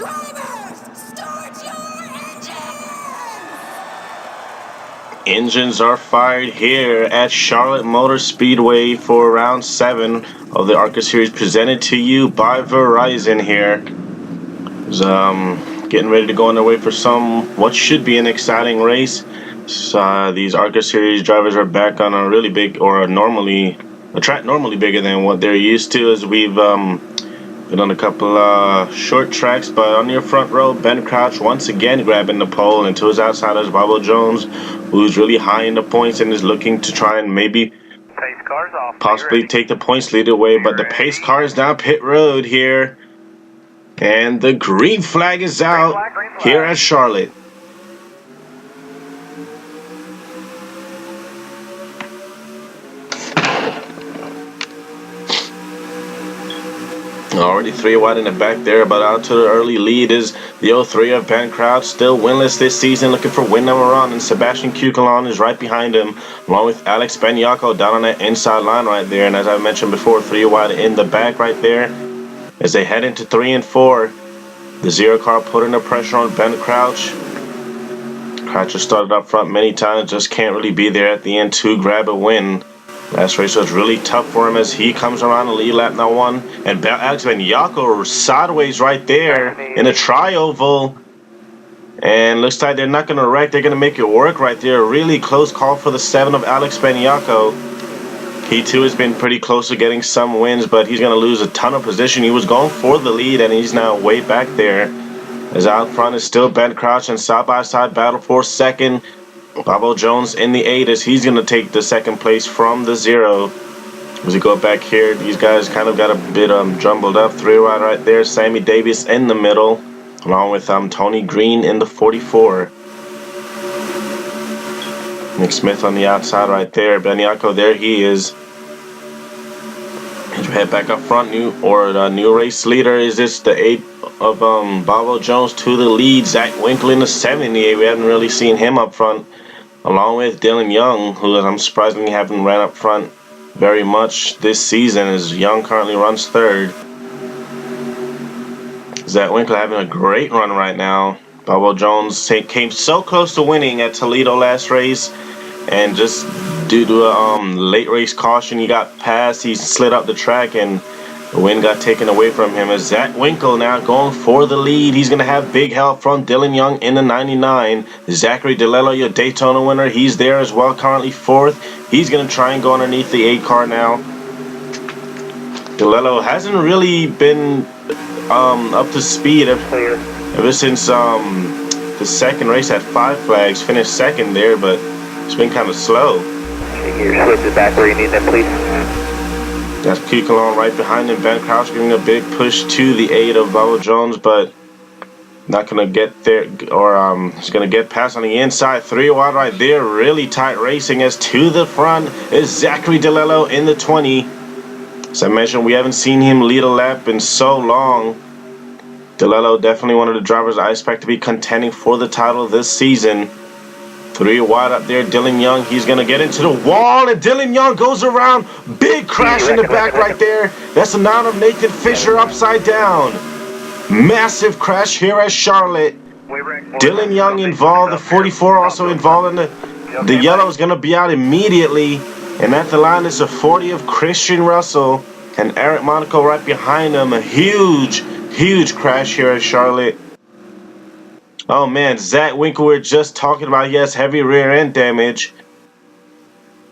Drivers, start your engines! Engines are fired here at Charlotte Motor Speedway for round 7 of the ARCA series, presented to you by Verizon here. Getting ready to go on their way for what should be an exciting race. These ARCA series drivers are back on a really big, or a track normally bigger than what they're used to, as we've been on a couple short tracks. But on your front row, Ben Crouch once again grabbing the pole, and to his outside is Bobo Jones, who's really high in the points and is looking to try and maybe possibly take the points lead away. But the pace car is down pit road here, and the green flag is out here at Charlotte. Already 3 wide in the back there, but out to the early lead is the 03 of Ben Crouch, still winless this season, looking for win number 1, and Sebastian Cucalon is right behind him, along with Alex Benyako down on that inside line right there. And as I mentioned before, 3 wide in the back right there as they head into 3 and 4. The 0 car putting the pressure on Ben Crouch. Crouch has started up front many times, just can't really be there at the end to grab a win. Last race was really tough for him as he comes around the lead lap now 1. And Alex Benyako sideways right there in a tri-oval. And looks like they're not going to wreck. They're going to make it work right there. A really close call for the 7 of Alex Benyako. He too has been pretty close to getting some wins, but he's going to lose a ton of position. He was going for the lead, and he's now way back there. As out front is still Ben Crouch, and side-by-side battle for second. Bobo Jones in the 8 as he's going to take the second place from the 0. As we go back here, these guys kind of got a bit jumbled up. 3 wide right there. Sammy Davis in the middle, along with Tony Green in the 44. Nick Smith on the outside right there. Benyako, there he is. As we head back up front, the new race leader is this the 8 of Bobo Jones to the lead. Zach Winkle in the 78. We haven't really seen him up front, along with Dylan Young, who I'm surprisingly haven't ran up front very much this season, as Young currently runs 3rd. Zach Winkler having a great run right now. Bobo Jones came so close to winning at Toledo last race, and just due to a late race caution, he got passed. He slid up the track, and the win got taken away from him. As Zach Winkle now going for the lead. He's going to have big help from Dylan Young in the 99. Zachary DeLello, your Daytona winner, he's there as well, currently 4th. He's going to try and go underneath the 8 car now. DeLello hasn't really been up to speed ever since the second race at 5 Flags. Finished 2nd there, but it's been kind of slow. You're switching back where you need them, please. That's Cucalon right behind him. Ben Crouch giving a big push to the 8 of Bobo Jones, but not going to get there, or he's going to get past on the inside. 3 wide right there. Really tight racing, as to the front is Zachary DeLello in the 20. As I mentioned, we haven't seen him lead a lap in so long. DeLello definitely one of the drivers I expect to be contending for the title this season. 3 wide up there, Dylan Young. He's going to get into the wall, and Dylan Young goes around. Big crash in the back right there. That's the nine of Nathan Fisher upside down. Massive crash here at Charlotte. Dylan Young involved. The 44 also involved. And the yellow is going to be out immediately. And at the line is the 40 of Christian Russell and Eric Monaco right behind him. A huge crash here at Charlotte. Oh man, Zach Winkle, we're just talking about, he has heavy rear end damage.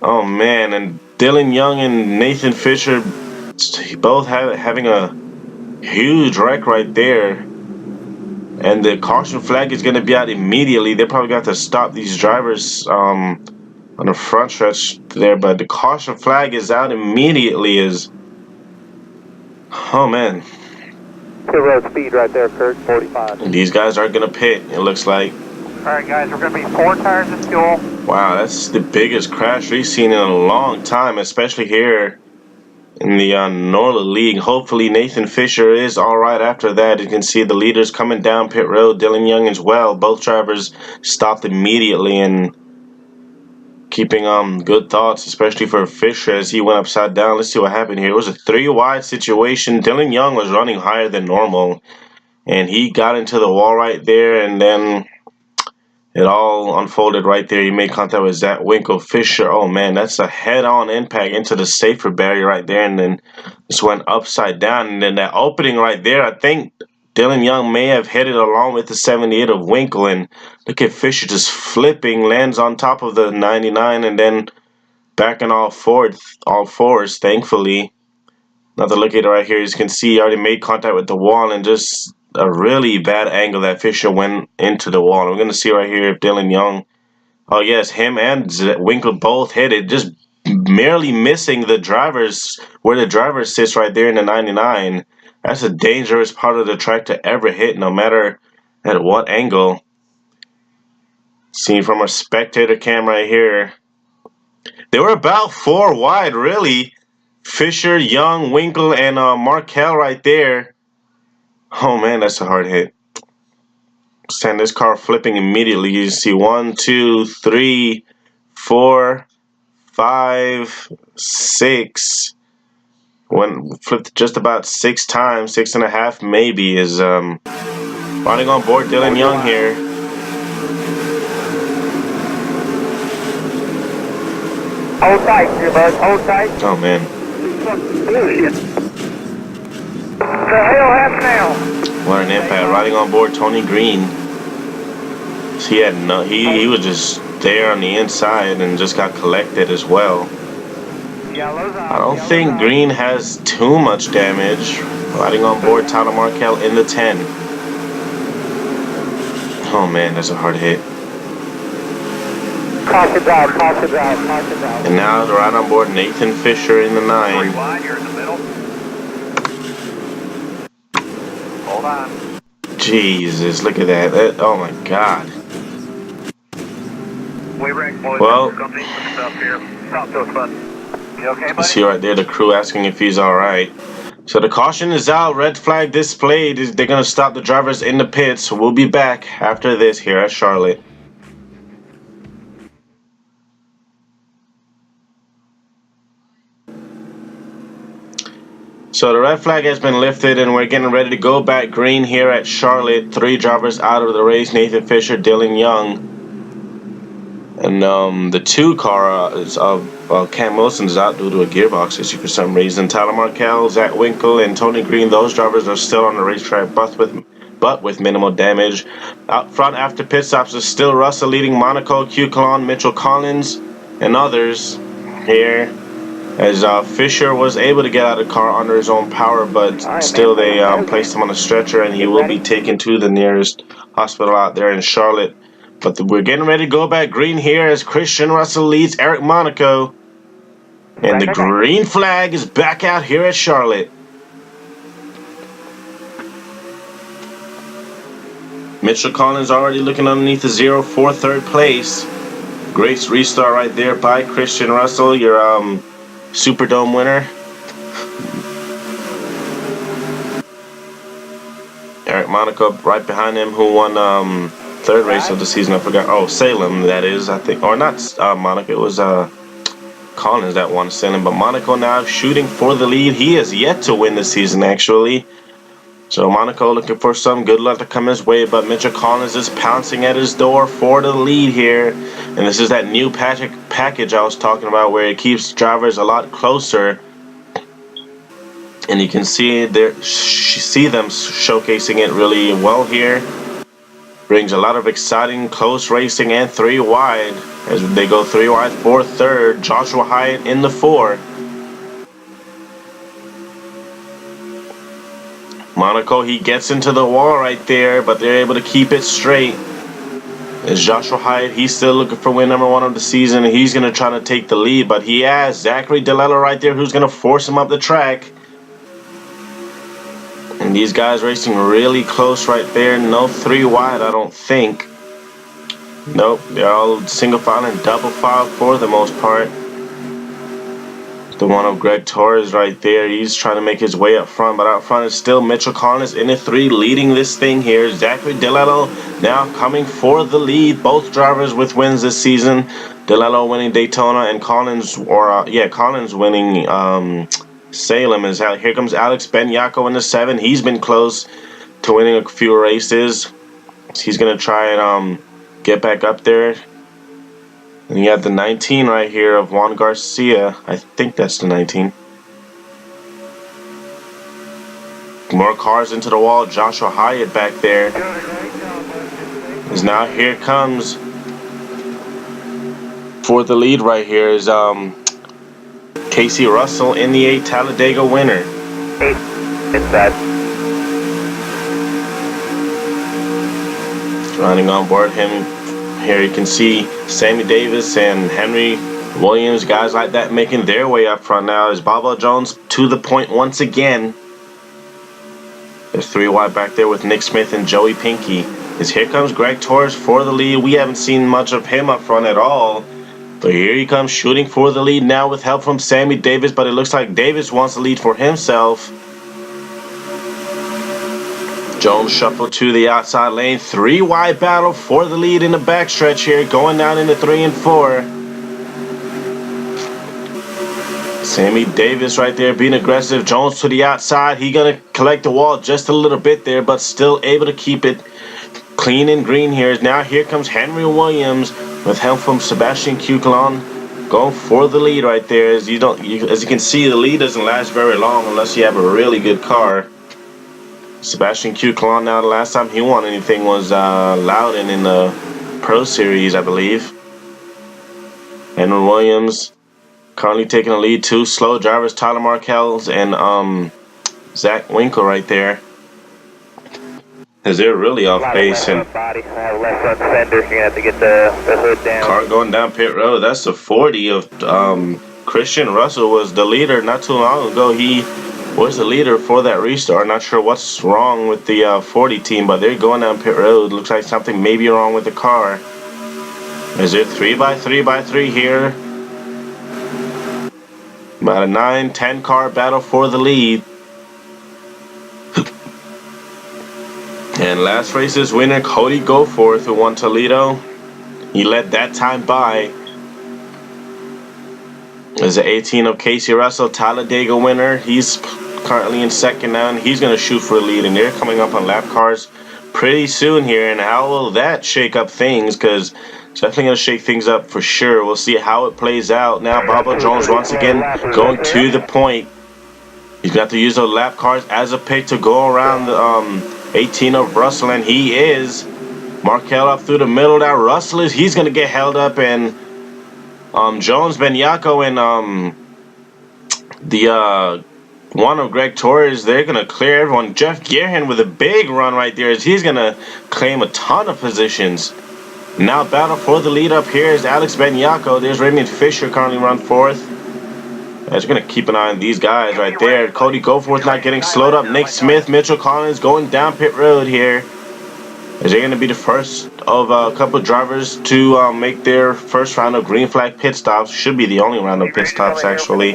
Oh man, and Dylan Young and Nathan Fisher both having a huge wreck right there. And the caution flag is going to be out immediately. They probably got to stop these drivers on the front stretch there, but the caution flag is out immediately. Oh man. Pit road speed right there, Kurt, 45. And these guys are going to pit, it looks like. Alright guys, we're going to be 4 tires of fuel. Wow, that's the biggest crash we've seen in a long time, especially here in the NORLA League. Hopefully Nathan Fisher is alright after that. You can see the leaders coming down pit road, Dylan Young as well. Both drivers stopped immediately, and keeping good thoughts, especially for Fisher as he went upside down. Let's see what happened here. It was a 3 wide situation. Dylan Young was running higher than normal. and he got into the wall right there, and then it all unfolded right there. He made contact with Zach Winkle. Fisher, oh man, that's a head-on impact into the safer barrier right there, and then just went upside down. And then that opening right there, I think Dylan Young may have hit it along with the 78 of Winkle, and look at Fisher just flipping, lands on top of the 99, and then back in all fours, thankfully. Another look at it right here. As you can see, he already made contact with the wall, and just a really bad angle that Fisher went into the wall. And we're going to see right here if Dylan Young, oh yes, him and Winkle both hit it, just merely missing the drivers, where the driver sits right there in the 99. That's a dangerous part of the track to ever hit, no matter at what angle. Seen from a spectator cam right here. They were about 4 wide, really. Fisher, Young, Winkle, and Markel right there. Oh man, that's a hard hit. Send this car flipping immediately. You see 1, 2, 3, 4, 5, 6. When flipped just about 6 times, 6.5 maybe, is riding on board Dylan Young here. Hold tight, here, bud. Hold tight. Oh man. The hell happened now? What an impact. Riding on board Tony Green. He had no, he was just there on the inside and just got collected as well. I don't think Green has too much damage. Riding on board Tyler Markel in the 10. Oh man, that's a hard hit. Caution drive, caution drive, caution drive. And now to ride on board Nathan Fisher in the 9. You're in the middle. Hold on. Jesus, look at that. Oh my God. Well, you see right there the crew asking if he's alright. So the caution is out, red flag displayed. They're going to stop the drivers in the pits. So we'll be back after this here at Charlotte. So the red flag has been lifted and we're getting ready to go back green here at Charlotte. 3 drivers out of the race: Nathan Fisher, Dylan Young. And the 2 car is Cam Wilson is out due to a gearbox issue for some reason. Tyler Markel, Zach Winkle, and Tony Green, those drivers are still on the racetrack, but with minimal damage. Out front after pit stops is still Russell leading Monaco, Q Colon, Mitchell Collins, and others here. As Fisher was able to get out of the car under his own power, but still they placed him on a stretcher, and he will be taken to the nearest hospital out there in Charlotte. But we're getting ready to go back green here as Christian Russell leads Eric Monaco. And the green flag is back out here at Charlotte. Mitchell Collins already looking underneath the 0 for 3rd place. Great restart right there by Christian Russell, your Superdome winner. Eric Monaco right behind him, who won 3rd race of the season. I forgot. Oh, Salem, that is, I think. Or not Monaco. It was Collins that won Salem. But Monaco now shooting for the lead. He has yet to win the season, actually. So Monaco looking for some good luck to come his way. But Mitchell Collins is pouncing at his door for the lead here. And this is that new package I was talking about, where it keeps drivers a lot closer. And you can see them showcasing it really well here. Brings a lot of exciting close racing and 3 wide as they go 3 wide for 3rd. Joshua Hyatt in the 4. Monaco, he gets into the wall right there, but they're able to keep it straight. As Joshua Hyatt, he's still looking for win number 1 of the season. He's going to try to take the lead, but he has Zachary DeLello right there who's going to force him up the track. And these guys racing really close right there. No 3 wide, I don't think. Nope, they're all single file and double file for the most part. The one of Greg Torres right there. He's trying to make his way up front, but out front is still Mitchell Collins in the 3 leading this thing here. Zachary DeLello now coming for the lead. Both drivers with wins this season. DeLello winning Daytona and Collins, Collins winning Salem is out. Here comes Alex Benyako in the 7. He's been close. to winning a few races. He's gonna try and get back up there. And you have the 19 right here of Juan Garcia. I think that's the 19. More cars into the wall. Joshua Hyatt back there. Is now here comes for the lead right here is Casey Russell in the 8 Talladega winner. Inside. Running on board him. Here you can see Sammy Davis and Henry Williams, guys like that, making their way up front now. Is Bobo Jones to the point once again. There's 3 wide back there with Nick Smith and Joey Pinky. As here comes Greg Torres for the lead. We haven't seen much of him up front at all. But here he comes shooting for the lead now with help from Sammy Davis. But it looks like Davis wants the lead for himself. Jones shuffled to the outside lane. 3 wide battle for the lead in the backstretch here. Going down into 3 and 4. Sammy Davis right there being aggressive. Jones to the outside. He gonna collect the wall just a little bit there, but still able to keep it clean and green here. Now here comes Henry Williams with help from Sebastian Cucalon going for the lead right there. As you can see, the lead doesn't last very long unless you have a really good car. Sebastian Cucalon now, the last time he won anything was Loudon in the Pro Series, I believe. Henry Williams currently taking the lead. 2 slow drivers, Tyler Markells and Zach Winkle right there. As they're really off pace. And left front fender. You're gonna have to get the hood down. car going down pit road. That's the 40 of Christian Russell was the leader not too long ago. He was the leader for that restart. Not sure what's wrong with the 40 team, but they're going down pit road. Looks like something may be wrong with the car. Is it 3x3 here? About a 9-10 car battle for the lead. And last race's winner, Cody Goforth, who won Toledo. He led that time by. There's the 18 of Casey Russell, Talladega winner. He's currently in second now, and he's going to shoot for the lead. And they're coming up on lap cars pretty soon here. And how will that shake up things? Because it's definitely going to shake things up for sure. We'll see how it plays out. Now Bobo Jones once again going to the point. He's got to use those lap cars as a pick to go around the 18 of Russell, and he is. Markel up through the middle. That Russell is. He's going to get held up, and Jones, Benyako, and the one of Greg Torres, they're going to clear everyone. Jeff Gearhan with a big run right there as he's going to claim a ton of positions. Now battle for the lead up here is Alex Benyako. There's Raymond Fisher currently run 4th. As you're going to keep an eye on these guys right there. Cody Goforth not getting slowed up. Nick Smith, Mitchell Collins going down pit road here. As they're going to be the first of a couple of drivers to make their first round of green flag pit stops. Should be the only round of pit stops, actually.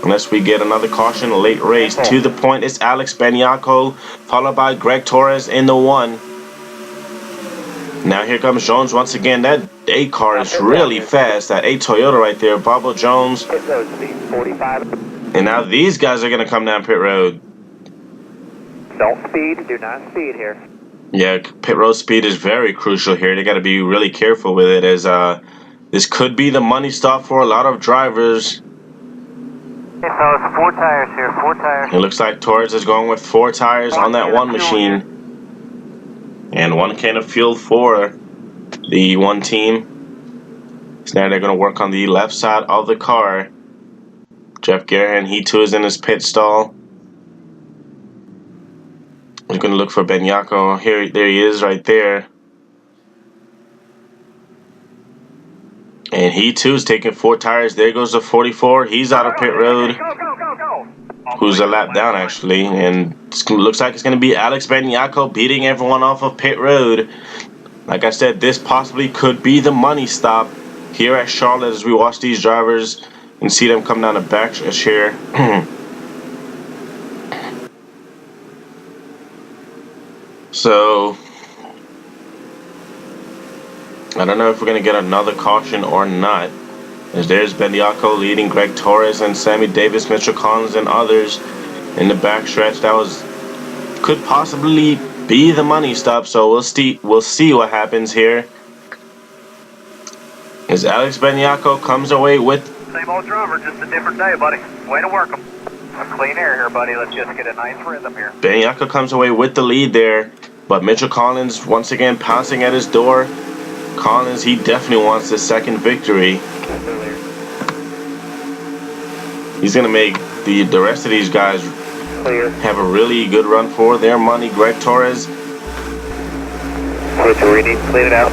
Unless we get another caution, a late race. To the point is Alex Benyako, followed by Greg Torres in the 1. Now here comes Jones once again. That 8 car is really fast. That 8 Toyota right there. Bobo Jones. And now these guys are going to come down pit road. Don't speed. Do not speed here. Yeah, pit road speed is very crucial here. They got to be really careful with it, as this could be the money stop for a lot of drivers. Hey fellas, 4 tires here. 4 tires. It looks like Torres is going with 4 tires on that one machine. And 1 can of fuel for the 1 team. So now they're going to work on the left side of the car. Jeff Gearhan, he too is in his pit stall. He's going to look for Benyako. There he is right there. And he too is taking 4 tires. There goes the 44. He's out of pit road. Who's a lap down, actually. And it looks like it's going to be Alex Benyako beating everyone off of pit road. Like I said, this possibly could be the money stop here at Charlotte as we watch these drivers and see them come down the backstretch here. So I don't know if we're going to get another caution or not. As there's Benyako leading Greg Torres and Sammy Davis, Mitchell Collins, and others in the backstretch. That could possibly be the money stop. So we'll see what happens here. As Alex Benyako comes away with... Same old drummer, just a different day, buddy. Way to work 'em. Clean air here, buddy. Let's just get a nice rhythm here. Benyako comes away with the lead there, but Mitchell Collins once again pouncing at his door. Collins, he definitely wants the second victory. He's going to make the rest of these guys have a really good run for their money. Greg Torres. We need to clean it out.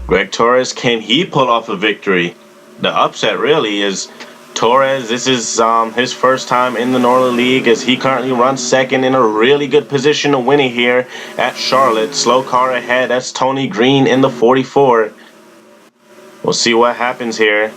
Greg Torres, can he pull off a victory? The upset really is Torres. This is his first time in the NORLA League, as he currently runs second in a really good position to win it here at Charlotte. Slow car ahead. That's Tony Green in the 44. We'll see what happens here.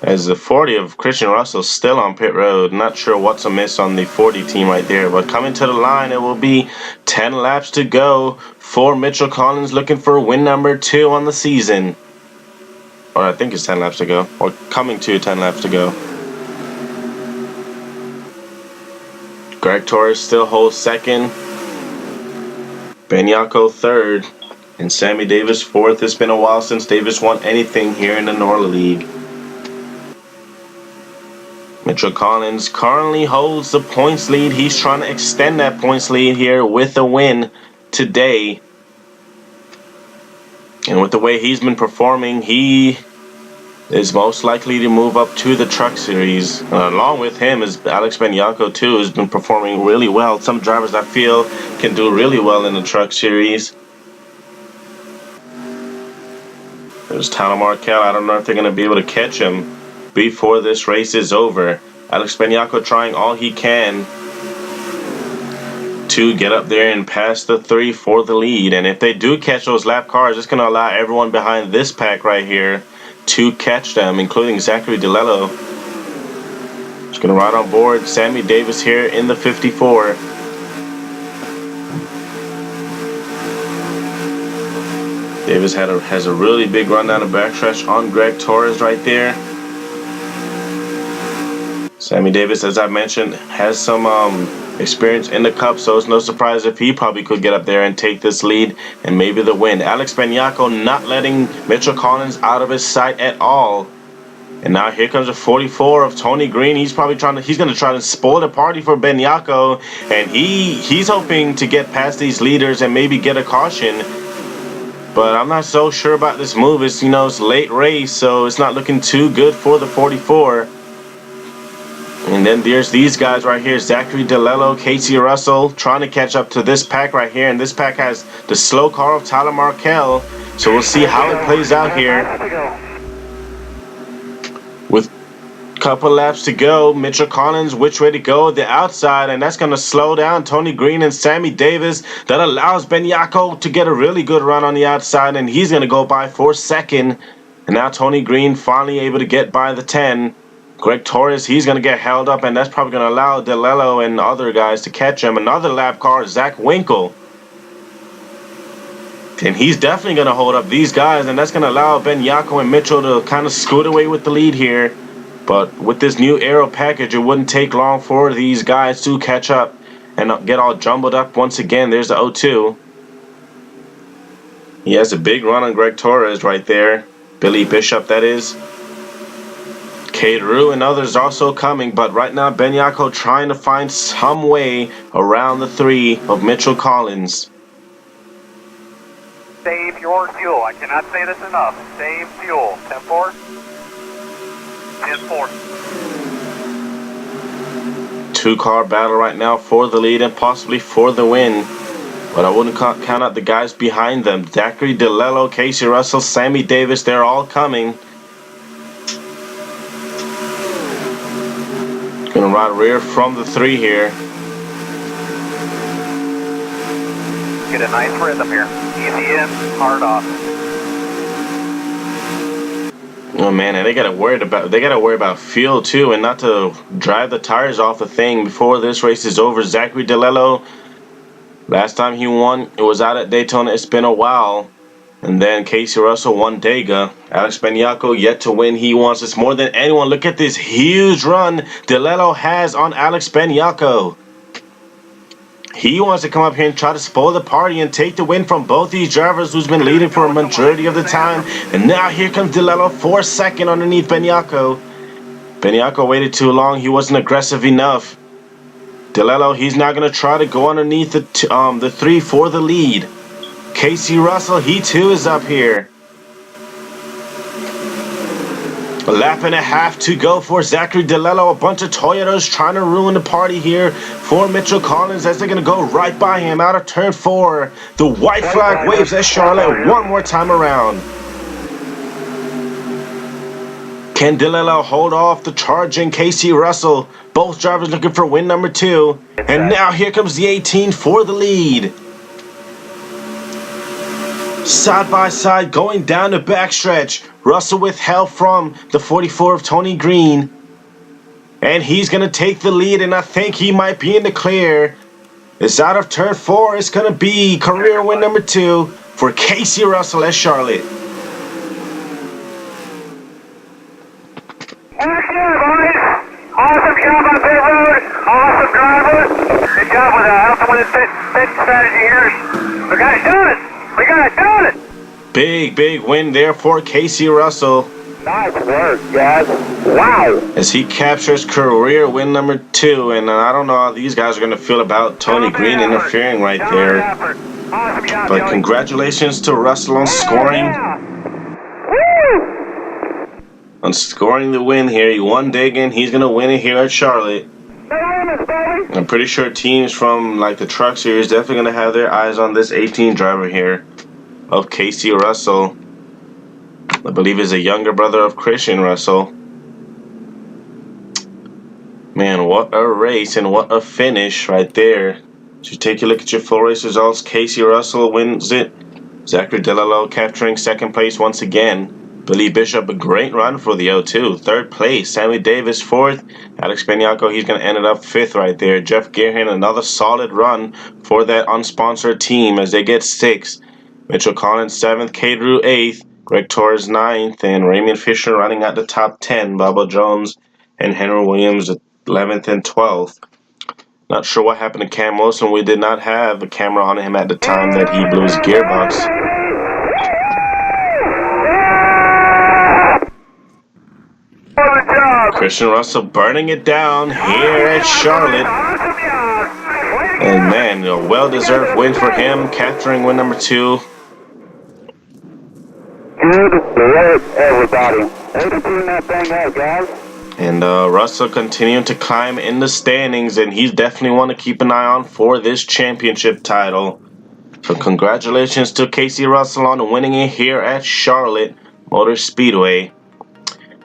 As the 40 of Christian Russell still on pit road. Not sure what's amiss on the 40 team right there. But coming to the line, it will be 10 laps to go for Mitchell Collins, looking for win number 2 on the season. Or I think it's 10 laps to go. Or coming to 10 laps to go. Greg Torres still holds second. Benyako third. And Sammy Davis fourth. It's been a while since Davis won anything here in the NORLA League. Mitchell Collins currently holds the points lead. He's trying to extend that points lead here with a win today. And with the way he's been performing, he is most likely to move up to the Truck Series. Along with him is Alex Benyako too, who's been performing really well. Some drivers I feel can do really well in the Truck Series. There's Tyler Markell. I don't know if they're going to be able to catch him before this race is over. Alex Benyako trying all he can to get up there and pass the 3 for the lead. And if they do catch those lap cars, it's going to allow everyone behind this pack right here to catch them, including Zachary DeLello. Just going to ride on board Sammy Davis here in the 54. Davis has a really big run down the backstretch on Greg Torres right there. Sammy Davis, as I mentioned, has some experience in the Cup, so it's no surprise if he probably could get up there and take this lead and maybe the win. Alex Benyako not letting Mitchell Collins out of his sight at all. And now here comes a 44 of Tony Green. He's probably he's going to try to spoil the party for Benyako, and he's hoping to get past these leaders and maybe get a caution. But I'm not so sure about this move. It's, it's late race, so it's not looking too good for the 44. And then there's these guys right here, Zachary DeLello, Casey Russell, trying to catch up to this pack right here. And this pack has the slow car of Tyler Markell. So we'll see how it plays out here. With a couple laps to go, Mitchell Collins, which way to go? The outside, and that's going to slow down Tony Green and Sammy Davis. That allows Benyako to get a really good run on the outside, and he's going to go by for second. And now Tony Green finally able to get by the 10. Greg Torres, he's going to get held up, and that's probably going to allow DeLello and other guys to catch him. Another lap car, Zach Winkle. And he's definitely going to hold up these guys, and that's going to allow Benyako and Mitchell to kind of scoot away with the lead here. But with this new aero package, it wouldn't take long for these guys to catch up and get all jumbled up once again. There's the 0-2. He has a big run on Greg Torres right there. Billy Bishop, that is. Cade Rue and others also coming, but right now Benyako trying to find some way around the 3 of Mitchell Collins. Save your fuel. I cannot say this enough. Save fuel. 10-4. 10-4. 2-car battle right now for the lead and possibly for the win. But I wouldn't count out the guys behind them. Zachary DeLello, Casey Russell, Sammy Davis, they're all coming. Gonna ride rear from the 3 here. Get a nice rhythm here. Easy in, hard off. Oh man, and they gotta worry about fuel too, and not to drive the tires off the thing before this race is over. Zachary DeLello, last time he won, it was out at Daytona. It's been a while. And then Casey Russell won Dega. Alex Beniaco yet to win. He wants this more than anyone. Look at this huge run DeLello has on Alex Beniaco. He wants to come up here and try to spoil the party and take the win from both these drivers who's been leading for a majority of the time. And now here comes DeLello for second underneath Beniaco. Beniaco waited too long. He wasn't aggressive enough. DeLello, he's now going to try to go underneath the 3 for the lead. Casey Russell, he too is up here. A lap and a half to go for Zachary DeLello. A bunch of Toyotas trying to ruin the party here for Mitchell Collins as they're going to go right by him out of turn 4. The white flag waves at Charlotte one more time around. Can DeLello hold off the charging Casey Russell? Both drivers looking for win number 2. And now here comes the 18 for the lead. Side by side going down the backstretch. Russell with help from the 44 of Tony Green. And he's going to take the lead, and I think he might be in the clear. It's out of turn 4. It's going to be career win number 2 for Casey Russell at Charlotte. Awesome job on pit road. Awesome drivers. Good job with that. I don't know what the pit strategy here. We got it done. We got it done. Big win there for Casey Russell. Nice work, guys. Wow. As he captures career win number 2. And I don't know how these guys are going to feel about Tony Green interfering right there. Awesome job, But congratulations to Russell on scoring. On scoring the win here. He won Dagan. He's going to win it here at Charlotte. I'm pretty sure teams from like the Truck Series definitely going to have their eyes on this 18 driver here of Casey Russell. I believe is a younger brother of Christian Russell. Man, what a race and what a finish right there. So you take a look at your full race results. Casey Russell wins it. Zachary DeLello capturing second place once again. Billy Bishop, a great run for the O2. Third place. Sammy Davis, 4th. Alex Beniaco, he's going to end it up 5th right there. Jeff Gearhan, another solid run for that unsponsored team as they get 6th. Mitchell Collins, 7th. K. Drew, 8th. Greg Torres, 9th. And Raymond Fisher running at the top 10. Bubba Jones and Henry Williams, 11th and 12th. Not sure what happened to Cam Wilson. We did not have a camera on him at the time that he blew his gearbox. Christian Russell burning it down here at Charlotte. And man, a well-deserved win for him, capturing win number 2. Good work, everybody. Way to clean that thing up, guys. And Russell continuing to climb in the standings, and he's definitely one to keep an eye on for this championship title. So congratulations to Casey Russell on winning it here at Charlotte Motor Speedway.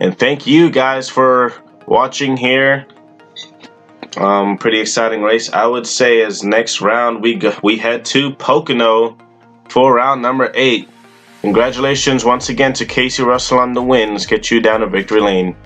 And thank you guys for watching here. Pretty exciting race, I would say. As next round we head to Pocono for round number 8. Congratulations once again to Casey Russell on the win. Let's get you down to victory lane.